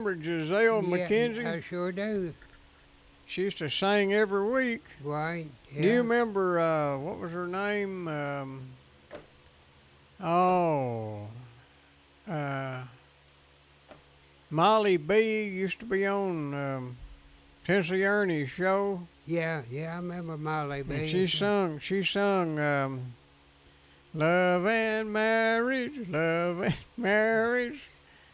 Remember Giselle Yeah, McKenzie? I sure do. She used to sing every week. Right, Do you yeah. remember what was her name? Oh, uh, Molly B used to be on Tennessee Ernie's show, Yeah, yeah, I remember Molly and B. she sung "Love and Marriage, Love and Marriage,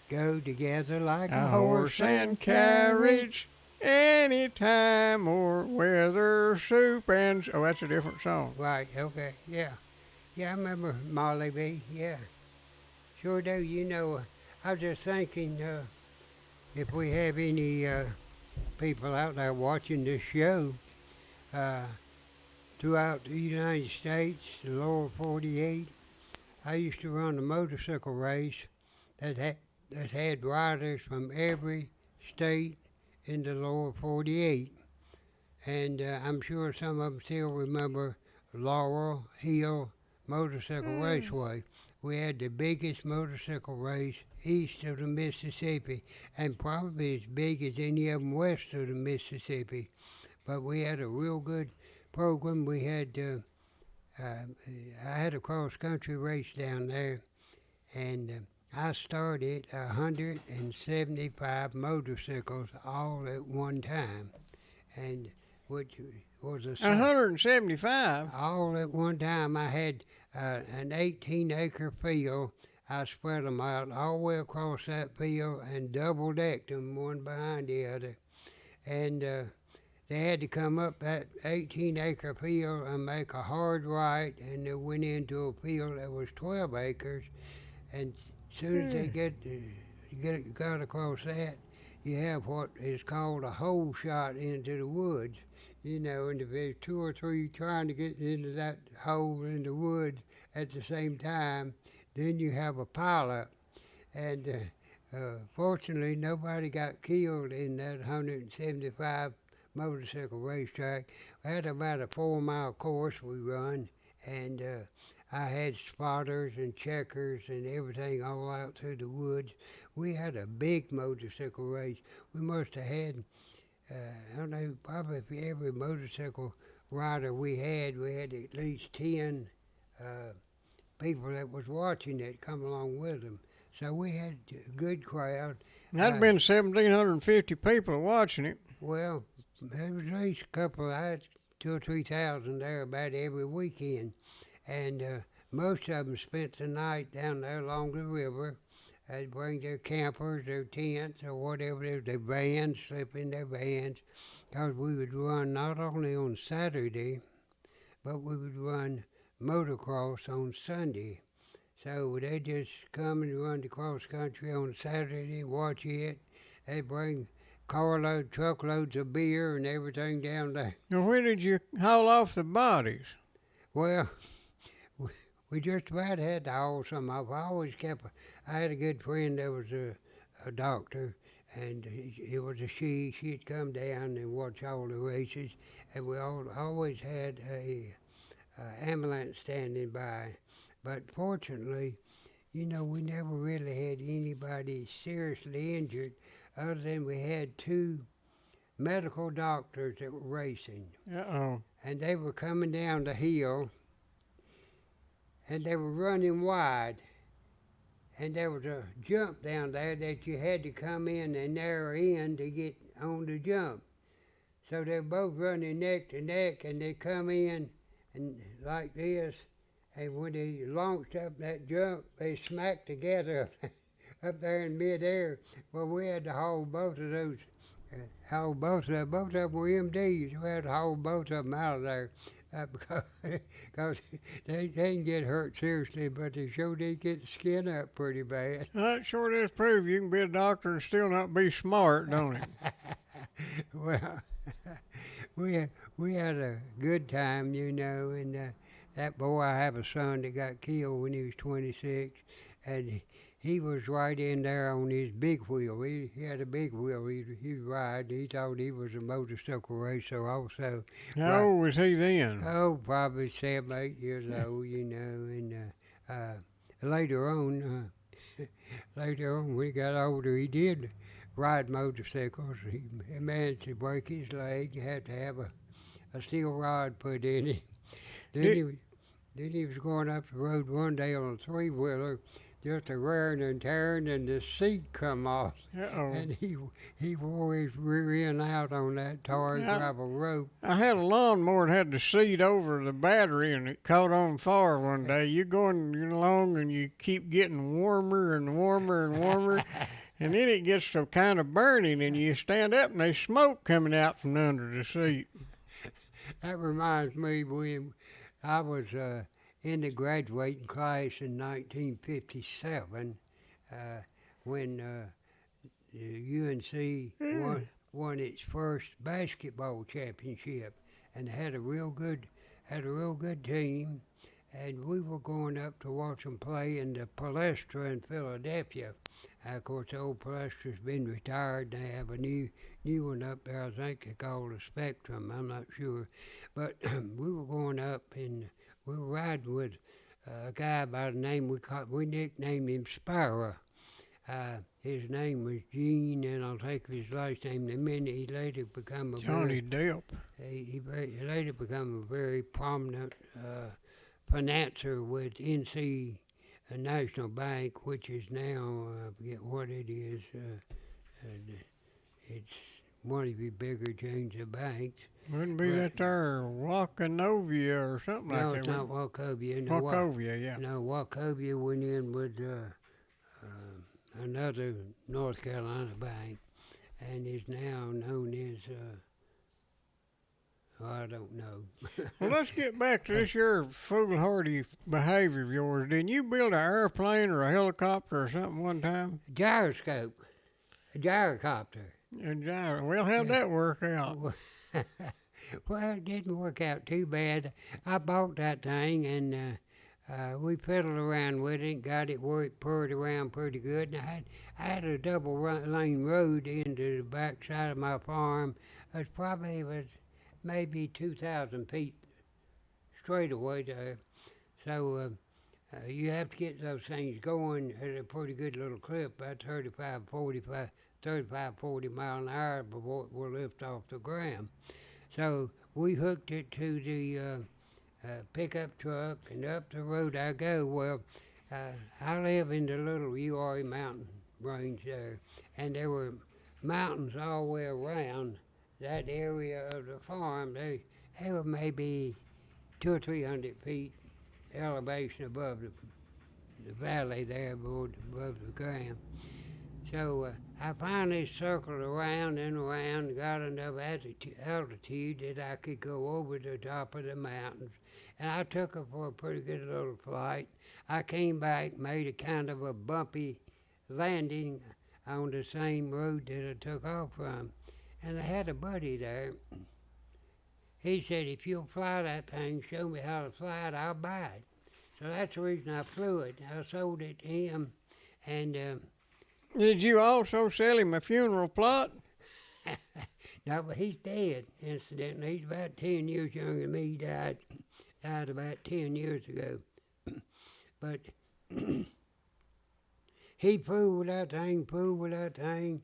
Go together like a a horse horse and and carriage. carriage, anytime or weather, soup and oh, that's a different song. Right, okay, yeah. Yeah, I remember Molly B. Yeah, sure do. I was just thinking if we have any people out there watching this show uh, throughout the United States, the lower 48, I used to run a motorcycle race that had, that had riders from every state in the lower 48. And I'm sure some of them still remember Laurel Hill Motorcycle Raceway. We had the biggest motorcycle race east of the Mississippi, and probably as big as any of them west of the Mississippi. But we had a real good program. I had a cross country race down there, and I started 175 motorcycles all at one time, and which was a 175. all at one time. I had an 18-acre field. I spread them out all the way across that field and double decked them one behind the other. And they had to come up that 18-acre field and make a hard right, and they went into a field that was 12 acres. And as soon as they got across that, you have what is called a hole shot into the woods. And if there's two or three trying to get into that hole in the woods at the same time, then you have a pileup. And fortunately, nobody got killed in that 175 motorcycle racetrack. We had about a 4 mile course we run, and I had spotters and checkers and everything all out through the woods. We had a big motorcycle race. We must have had, I don't know, probably for every motorcycle rider we had at least 10 uh, people that was watching it come along with them. So we had a good crowd. That'd been 1,750 people watching it. Well, there was at least a couple, I had 2 or 3 thousand there about every weekend. And most of them spent the night down there along the river. They'd bring their campers, their tents, or whatever, their vans, sleep in their vans. Because we would run not only on Saturday, but we would run motocross on Sunday. So they just come and run the cross country on Saturday and watch it. They bring carload, truckloads of beer and everything down there. Now, where did you haul off the bodies? Well, we just about had to haul some off. I had a good friend that was a doctor, and it was a she. She'd come down and watch all the races, and we always had a ambulance standing by. But fortunately, we never really had anybody seriously injured, other than we had two medical doctors that were racing, Uh-oh. and they were coming down the hill, and they were running wide, and there was a jump down there that you had to come in and narrow in to get on the jump. So they're both running neck to neck, and they come in and like this, and when they launched up that jump, they smacked together up there in midair. Well, we had to haul both of those, both of them were MDs. We had to haul both of them out of there. Because they didn't get hurt seriously, but they sure did get the skin up pretty bad. That sure does prove you can be a doctor and still not be smart, don't it? Well, we had a good time, and that boy, I have a son that got killed when he was 26, and he was right in there on his big wheel. He had a big wheel. He'd ride. He thought he was a motorcycle racer also. How old was he then? Oh, probably 7, 8 years old, and later on, later on, we got older. He did ride motorcycles. He managed to break his leg. You had to have a steel rod put in it. Then Did- he, then he was going up the road one day on a three-wheeler, just a raring and tearing, and the seat come off. Uh-oh. And he wore his rear end out on that tar Yeah. gravel road. I had a lawnmower that had the seat over the battery and it caught on fire one day. You're going along and you keep getting warmer and warmer and warmer. And then it gets so kind of burning and you stand up and there's smoke coming out from under the seat. That reminds me when I was in the graduating class in 1957 when UNC won its first basketball championship and had a real good team, and we were going up to watch them play in the Palestra in Philadelphia. Of course, the old Palestra's been retired. They have a new one up there. I think they call it a Spectrum. I'm not sure, but we were going up and we were riding with a guy by the name we nicknamed him Sparrow. His name was Gene, and I'll take his last name in a minute. He later become a Johnny Depp. he later become a very prominent financer with NC National Bank, which is now I forget what it is. It's one of your bigger chains of banks. Wouldn't be Right. that there Wachovia or something No, like it's that. not Wachovia. No, Wachovia, yeah. No, Wachovia went in with another North Carolina bank, and is now known as I don't know. Well, let's get back to this your foolhardy behavior of yours. Didn't you build an airplane or a helicopter or something one time? Gyroscope, a gyrocopter. Well, how'd that work out? Well, it didn't work out too bad. I bought that thing and we fiddled around with it, got it where it purred around pretty good. And I had a double lane road into the back side of my farm. It was maybe 2,000 feet straight away there. So you have to get those things going at a pretty good little clip, about 35, 40 mile an hour before it will lift off the ground. So we hooked it to the pickup truck, and up the road I go. Well, I live in the little Uwharrie mountain range there, and there were mountains all the way around that area of the farm. They were maybe 200 or 300 feet elevation above the valley there, above the ground. So I finally circled around and around, got enough altitude that I could go over the top of the mountains. And I took it for a pretty good little flight. I came back, made a kind of a bumpy landing on the same road that I took off from. And I had a buddy there. He said, if you'll fly that thing, show me how to fly it, I'll buy it. So that's the reason I flew it. I sold it to him, and Did you also sell him a funeral plot? no, but he's dead, incidentally. He's about 10 years younger than me. He died about 10 years ago. But he fooled that thing,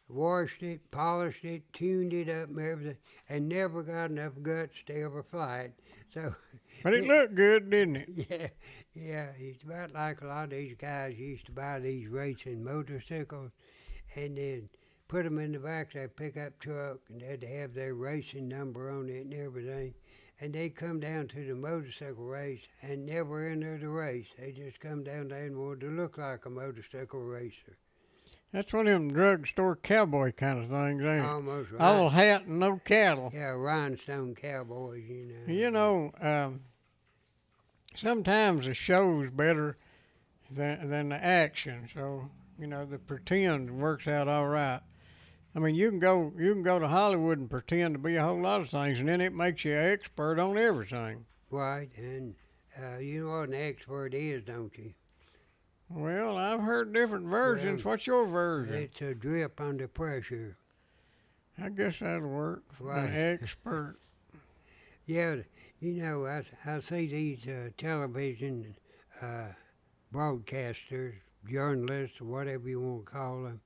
washed it, polished it, tuned it up and everything, and never got enough guts to ever fly it. So, But it looked good, didn't it? yeah, it's about like a lot of these guys used to buy these racing motorcycles and then put them in the back of their pickup truck, and they'd have their racing number on it and everything. And they come down to the motorcycle race and never enter the race. They just come down there and wanted to look like a motorcycle racer. That's one of them drugstore cowboy kind of things, ain't it? Almost right. All hat and no cattle. Yeah, rhinestone cowboys, you know. You know, sometimes the show's better than the action. So, you know, the pretend works out all right. I mean, you can go to Hollywood and pretend to be a whole lot of things, and then it makes you an expert on everything. Right, and you know what an expert is, don't you? Well, I've heard different versions. Well, What's your version? It's a drip under pressure. I guess that'll work. Right. An expert. Yeah, you know, I see these television broadcasters, journalists, or whatever you want to call them.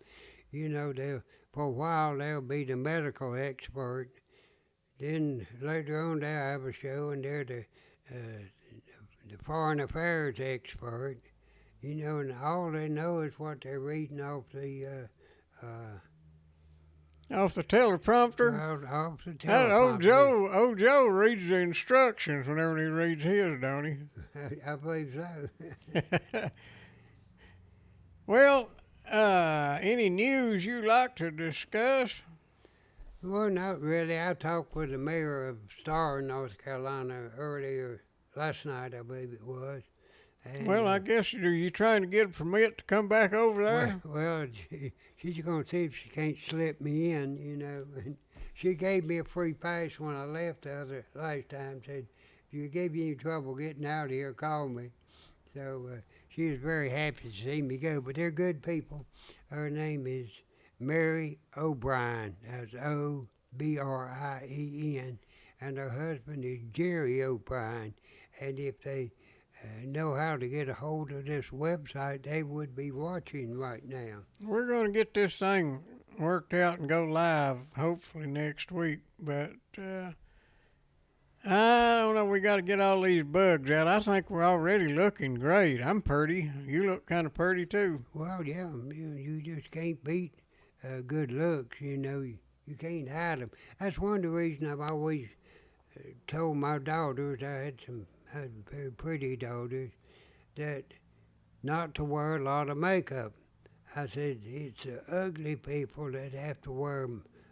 You know, for a while they'll be the medical expert. Then later on they'll have a show and they're the foreign affairs expert. You know, and all they know is what they're reading off the Off the teleprompter. off the That teleprompter. old Joe reads the instructions whenever he reads his, don't he? I believe so. Well, any news you like to discuss? Well, not really. I talked with the mayor of Starr, North Carolina, earlier last night, I believe it was. And, Well, I guess you trying to get a permit to come back over there? well, she's going to see if she can't slip me in, you know. And she gave me a free pass when I left last time. Said, if you give you any trouble getting out of here, call me. So she was very happy to see me go. But they're good people. Her name is Mary O'Brien. That's Obrien. And her husband is Jerry O'Brien. And if they know how to get a hold of this website, they would be watching right now. We're going to get this thing worked out and go live hopefully next week. But I don't know. We got to get all these bugs out. I think we're already looking great. I'm pretty. You look kind of pretty too. Well, yeah, you just can't beat good looks. You know, you can't hide them. That's one of the reasons I've always told my daughters, I had very pretty daughters, that not to wear a lot of makeup. I said, it's the ugly people that have to wear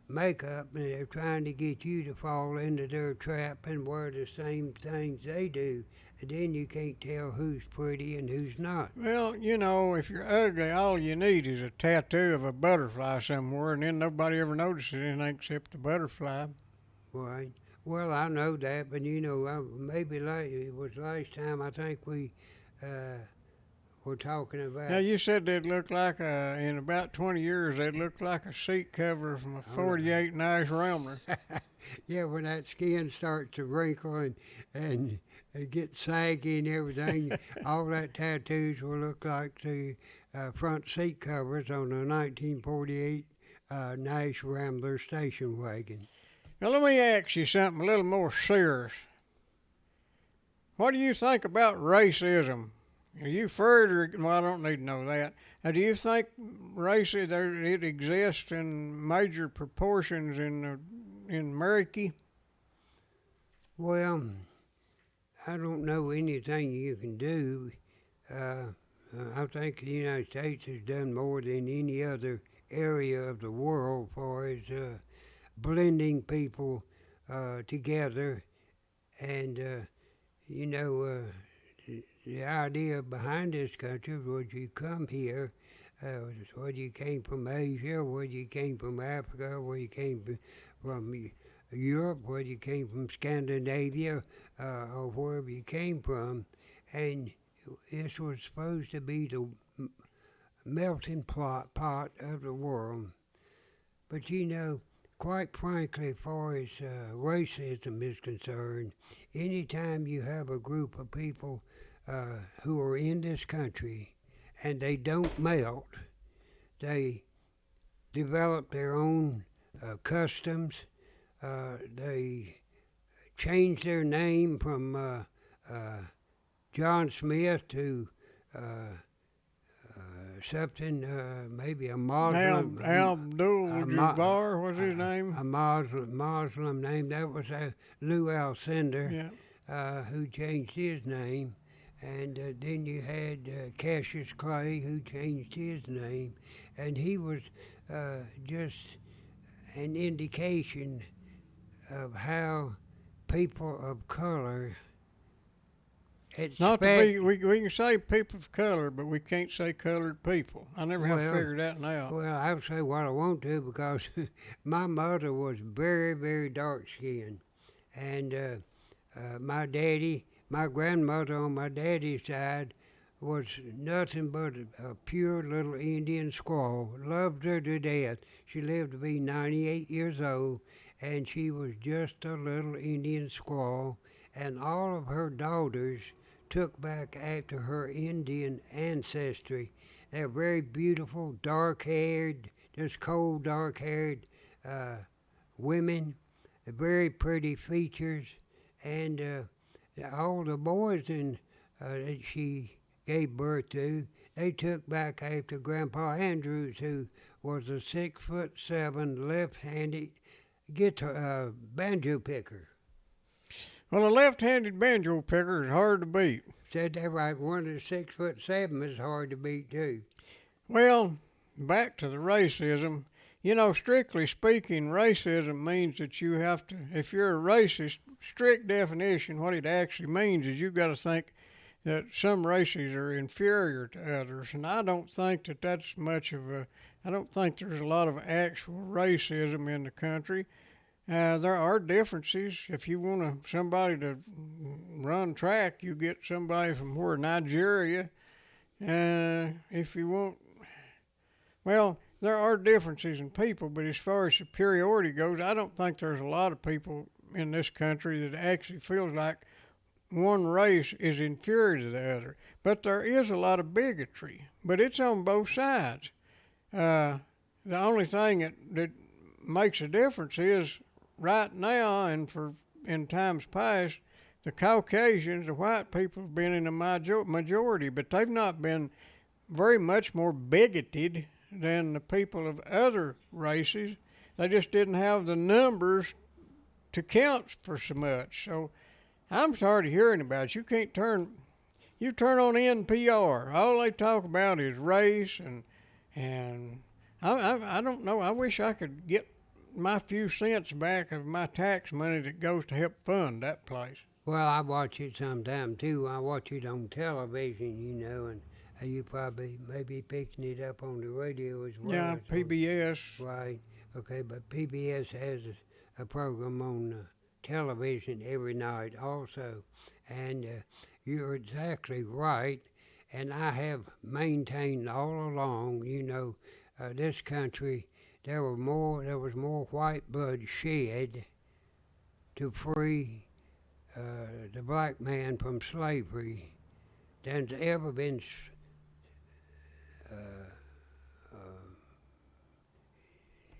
makeup, and they're trying to get you to fall into their trap and wear the same things they do. And then you can't tell who's pretty and who's not. Well, you know, if you're ugly, all you need is a tattoo of a butterfly somewhere, and then nobody ever notices anything except the butterfly. Right. Well, I know that, but you know, maybe it was last time I think we were talking about. Now, you said they'd look like in about 20 years, they'd look like a seat cover from a 48 Nash Rambler. Yeah, when that skin starts to wrinkle and get saggy and everything, all that tattoos will look like the front seat covers on a 1948 Nash Rambler station wagon. Now, let me ask you something a little more serious. What do you think about racism? Are you for it, or, well, I don't need to know that. Now, do you think it exists in major proportions in America? Well, I don't know anything you can do. I think the United States has done more than any other area of the world for as blending people together. And, you know, the idea behind this country was you come here, whether you came from Asia, whether you came from Africa, whether you came from Europe, whether you came from Scandinavia, or wherever you came from, and this was supposed to be the melting pot of the world. But you know, quite frankly, as far as racism is concerned, anytime you have a group of people who are in this country and they don't melt, they develop their own customs, they change their name from John Smith to something, maybe a Muslim. Abdul-Jabbar was his name? A Muslim name. That was Lou Alcindor, Yeah. who changed his name. And then you had Cassius Clay, who changed his name. And he was just an indication of how people of color Not to be, we can say people of color, but we can't say colored people. I never have Well, figured that one out. Well, I'll say what I want to because my mother was very, very dark skinned. And my grandmother on my daddy's side was nothing but a pure little Indian squaw. Loved her to death. She lived to be 98 years old, and she was just a little Indian squaw. And all of her daughters took back after her Indian ancestry. They're very beautiful, dark-haired, just cold, dark-haired women, very pretty features, and all the boys that she gave birth to, they took back after Grandpa Andrews, who was a 6'7" left-handed guitar banjo picker. Well, a left-handed banjo picker is hard to beat. Said that right. One that's 6'7" is hard to beat too. Well, back to the racism. You know, strictly speaking, racism means that you have to, if you're a racist, strict definition, what it actually means is you've got to think that some races are inferior to others. And I don't think that that's much of a, I don't think there's a lot of actual racism in the country. There are differences. If you want somebody to run track, you get somebody from where, Nigeria. If you want, well, there are differences in people, but as far as superiority goes, I don't think there's a lot of people in this country that actually feels like one race is inferior to the other. But there is a lot of bigotry, but it's on both sides. The only thing that makes a difference is right now and in times past, the Caucasians, the white people, have been in the majority, but they've not been very much more bigoted than the people of other races. They just didn't have the numbers to count for so much. So I'm tired of hearing about it. You turn on NPR, all they talk about is race, and I don't know. I wish I could get my few cents back of my tax money that goes to help fund that place. Well, I watch it sometime too. I watch it on television, and you probably maybe picking it up on the radio as well. Yeah, PBS. Right. Okay, but PBS has a program on television every night also, and you're exactly right. And I have maintained all along, this country, there was more white blood shed to free the black man from slavery than's ever been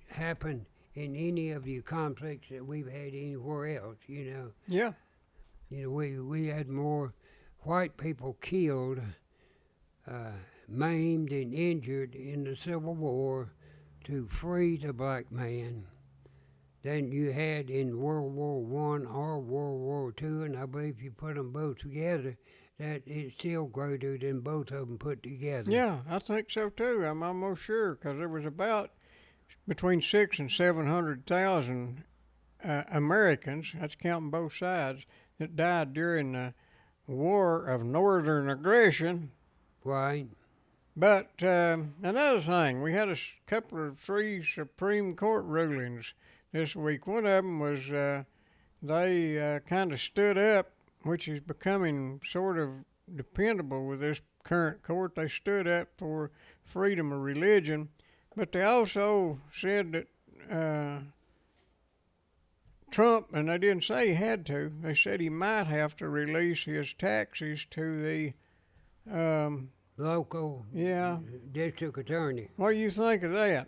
happened in any of the conflicts that we've had anywhere else. Yeah. We had more white people killed, maimed and injured in the Civil War to free the black man than you had in World War I or World War II, and I believe you put them both together, that it's still greater than both of them put together. Yeah, I think so too. I'm almost sure, because there was about between 600,000 and 700,000 Americans, that's counting both sides, that died during the War of Northern Aggression. Right. But another thing, we had a couple of 3 Supreme Court rulings this week. One of them was they kind of stood up, which is becoming sort of dependable with this current court. They stood up for freedom of religion, but they also said that Trump, and they didn't say he had to, they said he might have to release his taxes to the local district attorney. What do you think of that?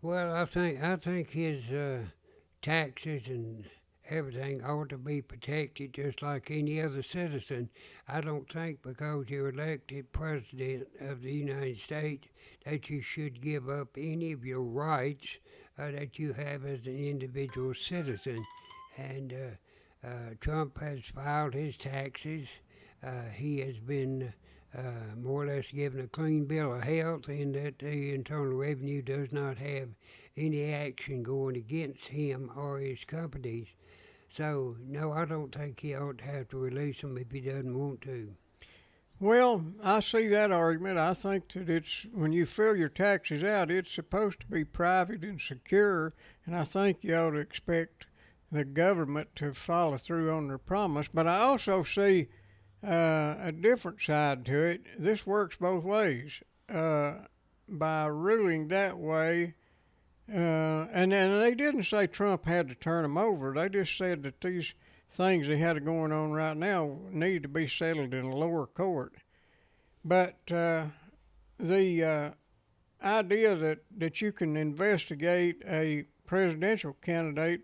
Well, I think his taxes and everything ought to be protected just like any other citizen. I don't think because you're elected president of the United States that you should give up any of your rights that you have as an individual citizen. And Trump has filed his taxes. He has been more or less given a clean bill of health, in that the Internal Revenue does not have any action going against him or his companies. So, no, I don't think he ought to have to release them if he doesn't want to. Well, I see that argument. I think that it's, when you fill your taxes out, it's supposed to be private and secure, and I think you ought to expect the government to follow through on their promise. But I also see a different side to it. This works both ways. By ruling that way, and they didn't say Trump had to turn them over. They just said that these things they had going on right now need to be settled in a lower court. But idea that you can investigate a presidential candidate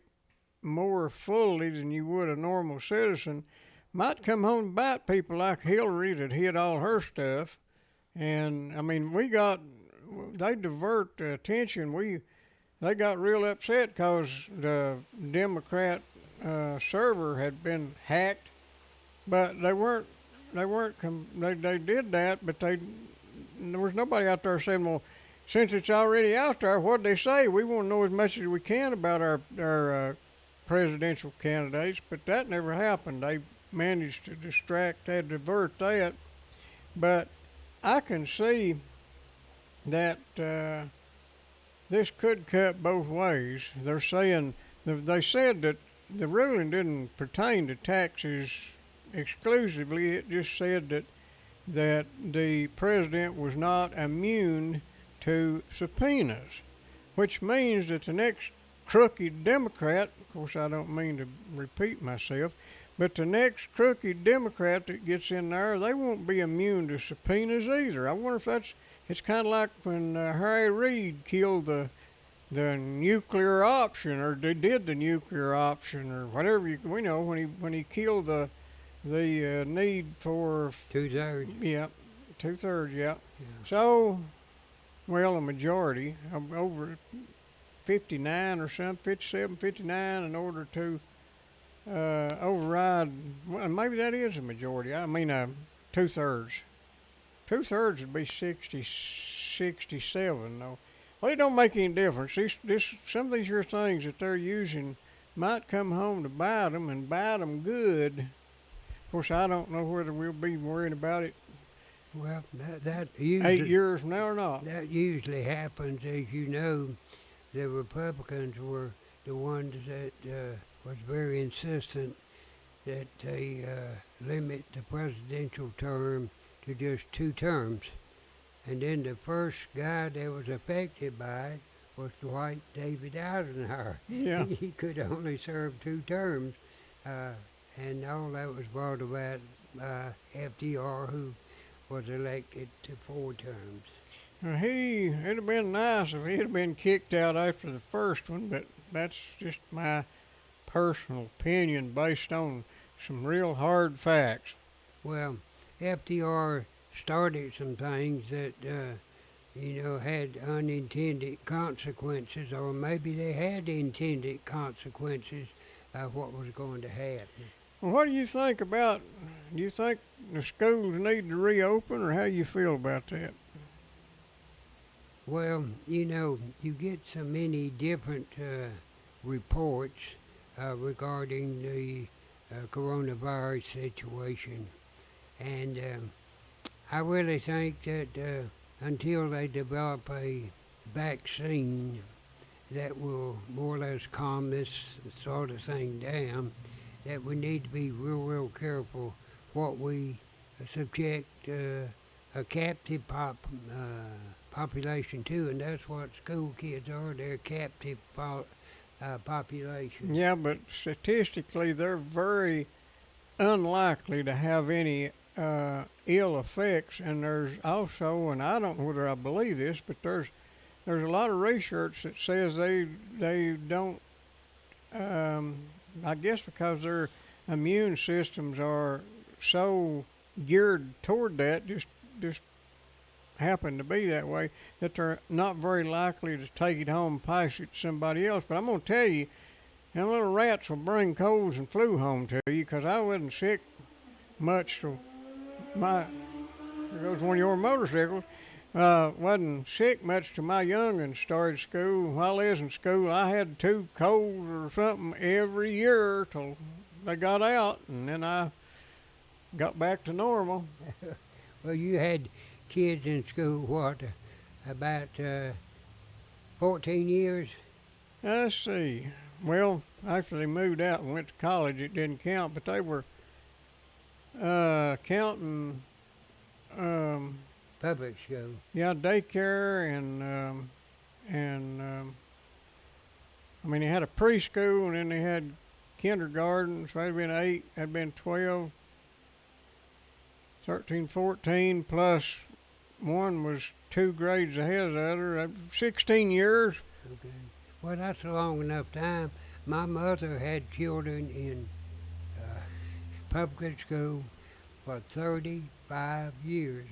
more fully than you would a normal citizen might come home and bite people like Hillary that hid all her stuff. And I mean, they divert the attention. They got real upset because the Democrat server had been hacked, but they did that, but there was nobody out there saying, well, since it's already out there, what'd they say? We want to know as much as we can about our presidential candidates, but that never happened. They managed to divert that. But I can see that this could cut both ways. They said that the ruling didn't pertain to taxes exclusively. It just said that the president was not immune to subpoenas, which means that the next crooked Democrat, of course I don't mean to repeat myself, but the next crooked Democrat that gets in there, they won't be immune to subpoenas either. I wonder if it's kind of like when Harry Reid killed the nuclear option, or they did the nuclear option, or whatever we know when he killed the need for 2/3. Yeah, 2/3. Yeah. Yeah. So, well, a majority over 59 or something, 57, 59, in order to override. Well, maybe that is a majority. I mean, 2/3. 2/3 would be 60, 67, though. Well, it don't make any difference. Some of these here things that they're using might come home to bite them, and bite them good. Of course, I don't know whether we'll be worrying about it Well, that usually 8 years from now or not. that usually happens, as you know. The Republicans were the ones that was very insistent that they limit the presidential term to just 2 terms. And then the first guy that was affected by it was Dwight David Eisenhower. Yeah. He could only serve 2 terms, and all that was brought about by FDR, who was elected to 4 terms. It'd have been nice if he'd have been kicked out after the first one, but that's just my personal opinion based on some real hard facts. Well, FDR started some things that, had unintended consequences, or maybe they had intended consequences of what was going to happen. Well, what do you think about? Do you think the schools need to reopen, or how you feel about that? Well, you get so many different reports regarding the coronavirus situation, and I really think that until they develop a vaccine that will more or less calm this sort of thing down, that we need to be real careful what we subject a captive population to, and that's what school kids are. They're captive population. Yeah, but statistically, they're very unlikely to have any ill effects. And there's also, and I don't know whether I believe this, but there's a lot of research that says they don't. I guess because their immune systems are so geared toward that, just happen to be that way, that they're not very likely to take it home and pass it to somebody else. But I'm going to tell you, them little rats will bring colds and flu home to you, because I wasn't sick much to there goes one of your motorcycles. Wasn't sick much to my young'uns started school. While they was in school, I had 2 colds or something every year till they got out, and then I got back to normal. Well, you had kids in school, what, about 14 years? Let's see. Well, after they moved out and went to college, it didn't count, but they were counting, Public school. yeah, daycare I mean, they had a preschool, and then they had kindergarten, so that'd been 8, that'd been 12, 13, 14, plus one was 2 grades ahead of the other. 16 years. Okay. Well, that's a long enough time. My mother had children in public school for 35 years.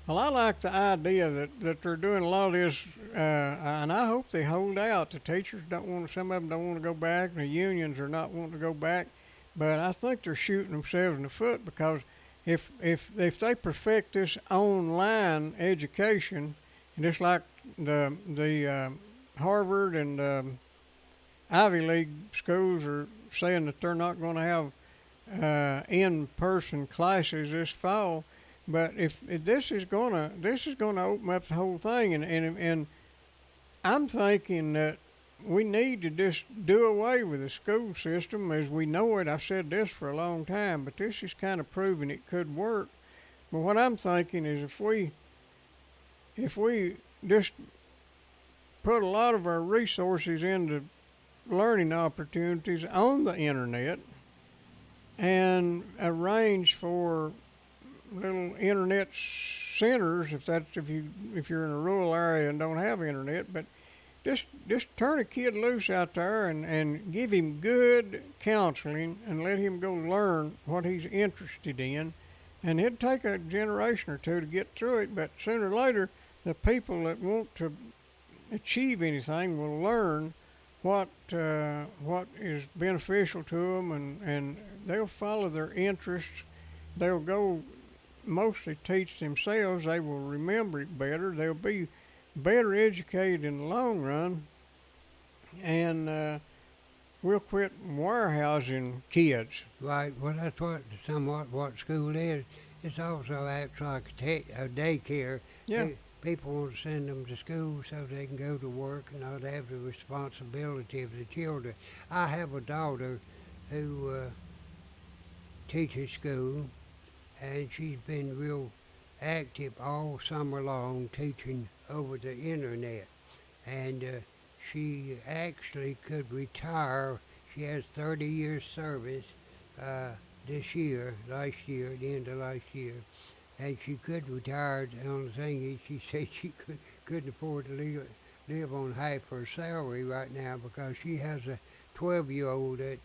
Well, I like the idea that they're doing a lot of this, and I hope they hold out. The teachers don't want, some of them don't want to go back, and the unions are not wanting to go back. But I think they're shooting themselves in the foot because if they perfect this online education, and just like the Harvard and Ivy League schools are saying that they're not going to have in-person classes this fall. But if this is gonna open up the whole thing, and I'm thinking that we need to just do away with the school system as we know it. I've said this for a long time, but this is kind of proving it could work. But what I'm thinking is if we just put a lot of our resources into learning opportunities on the internet and arrange for little internet centers, if you're in a rural area and don't have internet, but just turn a kid loose out there and give him good counseling and let him go learn what he's interested in, and it'd take a generation or two to get through it, but sooner or later the people that want to achieve anything will learn what is beneficial to them, and they'll follow their interests. They'll go mostly teach themselves. They will remember it better. They'll be better educated in the long run, and we'll quit warehousing kids. Right. Well, that's somewhat what school is. It's also acts like a daycare. Yeah. People want to send them to school so they can go to work and not have the responsibility of the children. I have a daughter who teaches school, and she's been real active all summer long teaching over the internet. And she actually could retire. She has 30 years service last year, at the end of last year. And she could retire. The only thing is, she said she couldn't afford to live on half her salary right now because she has a 12-year-old that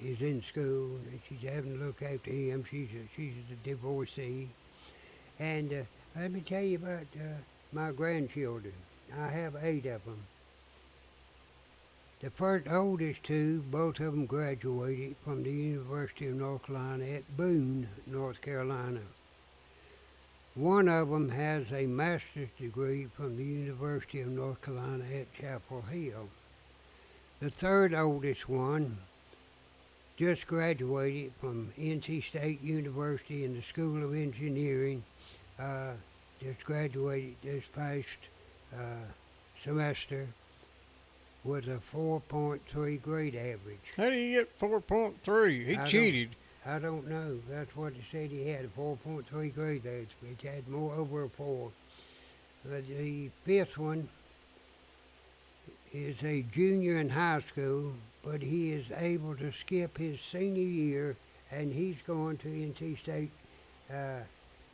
is in school, and she's having to look after him. She's a divorcee. And let me tell you about my grandchildren. I have 8 of them. The first oldest 2, both of them graduated from the University of North Carolina at Boone, North Carolina. One of them has a master's degree from the University of North Carolina at Chapel Hill. The third oldest one just graduated from NC State University in the School of Engineering. Just graduated this past semester with a 4.3 grade average. How do you get 4.3? He cheated. I don't know. That's what it said he had, a 4.3 grade average, which had more over a 4. The fifth one is a junior in high school, but he is able to skip his senior year, and he's going to NC State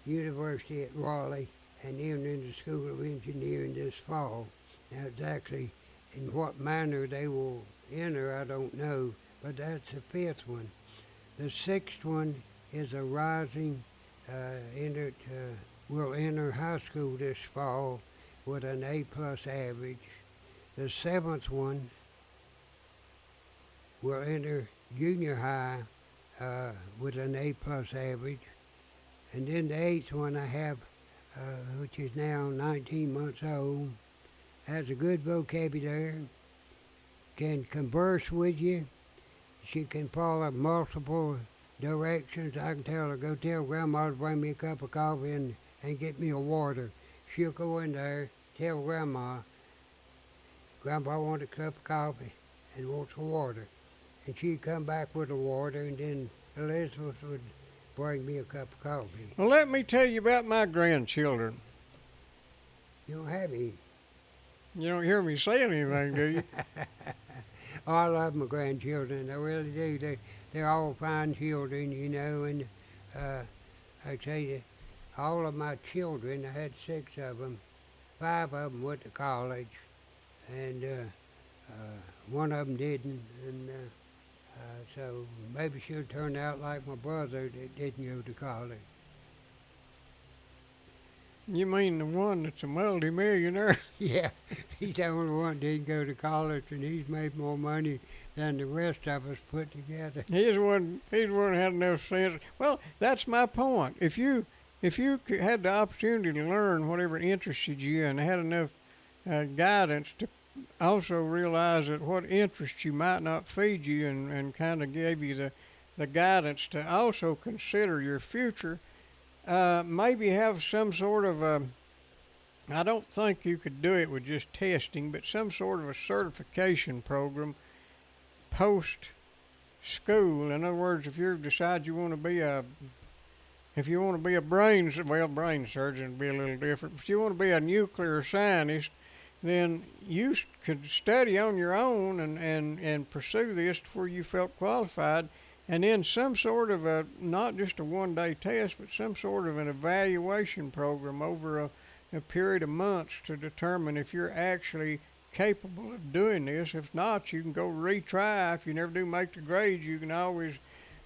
University at Raleigh and entering the School of Engineering this fall. Now, exactly in what manner they will enter, I don't know, but that's the fifth one. The sixth one is a rising, will enter high school this fall with an A+ average. The seventh one will enter junior high with an A+ average. And then the eighth one I have, which is now 19 months old, has a good vocabulary, can converse with you. She can follow multiple directions. I can tell her, go tell Grandma to bring me a cup of coffee and get me a water. She'll go in there, tell Grandma wants a cup of coffee and wants a water. And she'd come back with a water, and then Elizabeth would bring me a cup of coffee. Well, let me tell you about my grandchildren. You don't have any. You don't hear me saying anything, do you? Oh, I love my grandchildren. I really do. They're all fine children, you know, and I tell you, all of my children, I had 6 of them. 5 of them went to college, and one of them didn't. And so maybe she'll turn out like my brother that didn't go to college. You mean the one that's a multi-millionaire? Yeah, he's the only one that didn't go to college, and he's made more money than the rest of us put together. He's one that had enough sense. Well, that's my point. If you had the opportunity to learn whatever interested you and had enough guidance to also realize that what interests you might not feed you and kind of gave you the guidance to also consider your future, maybe have some sort of a, I don't think you could do it with just testing, but some sort of a certification program post school. In other words, if you decide you want to be a if you want to be a brain surgeon would be a little different. If you want to be a nuclear scientist, then you could study on your own and pursue this to where you felt qualified, and then some sort of a, not just a one-day test, but some sort of an evaluation program over a period of months to determine if you're actually capable of doing this. If not, you can go retry. If you never do make the grades, you can always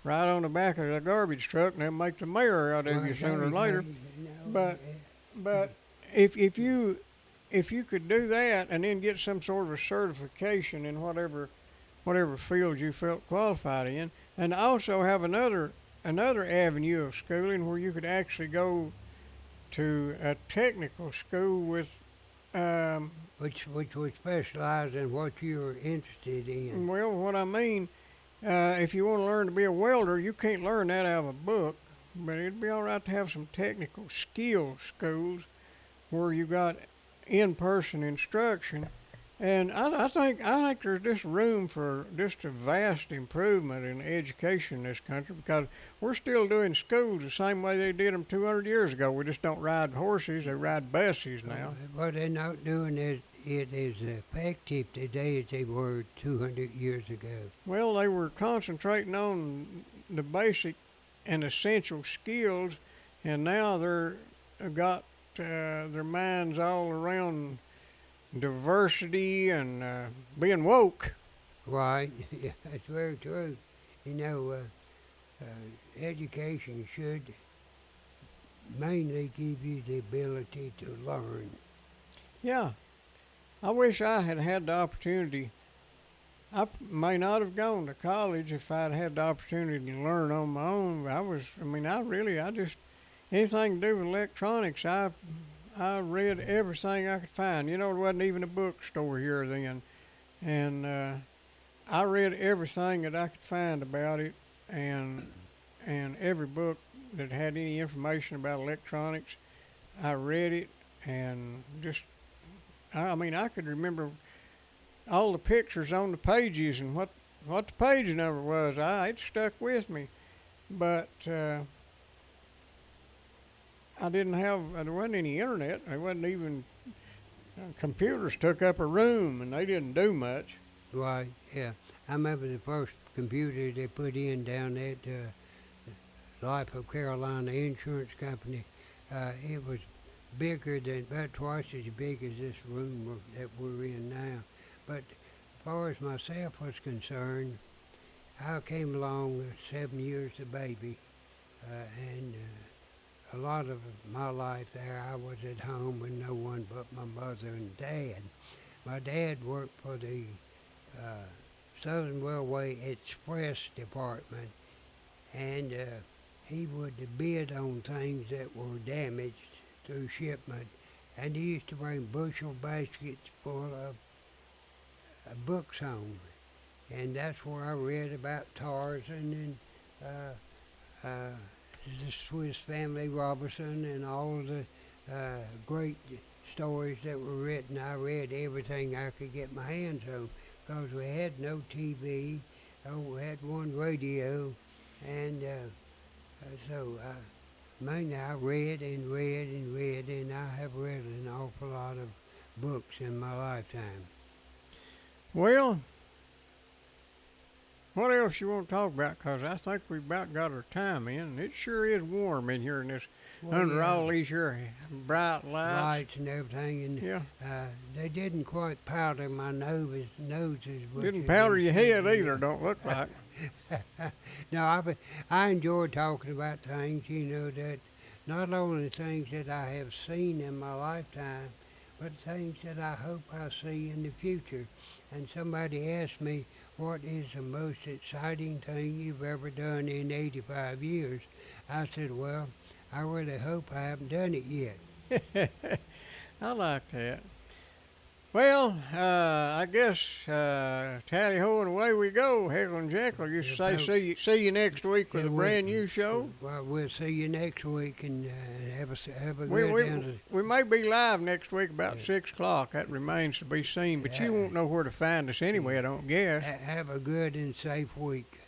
ride on the back of the garbage truck and they'll make the mayor out of you sooner or later. But if you could do that and then get some sort of a certification in whatever field you felt qualified in, and also have another avenue of schooling where you could actually go to a technical school with which would specialize in what you're interested in. well, what I mean, if you want to learn to be a welder, you can't learn that out of a book, but it'd be all right to have some technical skill schools where you got in-person instruction. And I think there's just room for just a vast improvement in education in this country, because we're still doing schools the same way they did them 200 years ago. We just don't ride horses; they ride buses now. But they're not doing it as effective today as they were 200 years ago. Well, they were concentrating on the basic and essential skills, and now they're got their minds all around diversity and being woke. Right, yeah, that's very true. You know, education should mainly give you the ability to learn. Yeah, I wish I had had the opportunity. I may not have gone to college if I'd had the opportunity to learn on my own. I just, anything to do with electronics, I read everything I could find. You know, there wasn't even a bookstore here then. And I read everything that I could find about it, and every book that had any information about electronics, I read it, and just, I could remember all the pictures on the pages and what the page number was. It stuck with me. But there wasn't any internet. There wasn't even, computers took up a room and they didn't do much. Right, yeah. I remember the first computer they put in down at Life of Carolina Insurance Company. It was bigger than, about twice as big as this room that we're in now. But as far as myself was concerned, I came along with 7 years a baby, and a lot of my life there, I was at home with no one but my mother and dad. My dad worked for the Southern Railway Express Department, and he would bid on things that were damaged through shipment, and he used to bring bushel baskets full of books home, and that's where I read about Tarzan and the Swiss Family Robinson and all the great stories that were written. I read everything I could get my hands on, because we had no TV. We had one radio, and so mainly I read and read and read, and I have read an awful lot of books in my lifetime. Well, What else you want to talk about? 'Cause I think we about got our time in. And it sure is warm in here in this under yeah, all these here bright lights. lights and everything, and Yeah. they didn't quite powder my nose as much Didn't as powder they your should. head either, don't look like. No, I enjoy talking about things, that not only things that I have seen in my lifetime, but things that I hope I see in the future. And somebody asked me, what is the most exciting thing you've ever done in 85 years? I said, well, I really hope I haven't done it yet. I like that. Well, I guess tally ho and away we go. Heckle and Jekyll. You Yeah, say but- see you next week with Yeah, a brand new show. Well, we'll see you next week and have a We, good we, down we may be live next week about 6 o'clock. That remains to be seen. But you won't know where to find us anyway, I don't guess. have a good and safe week.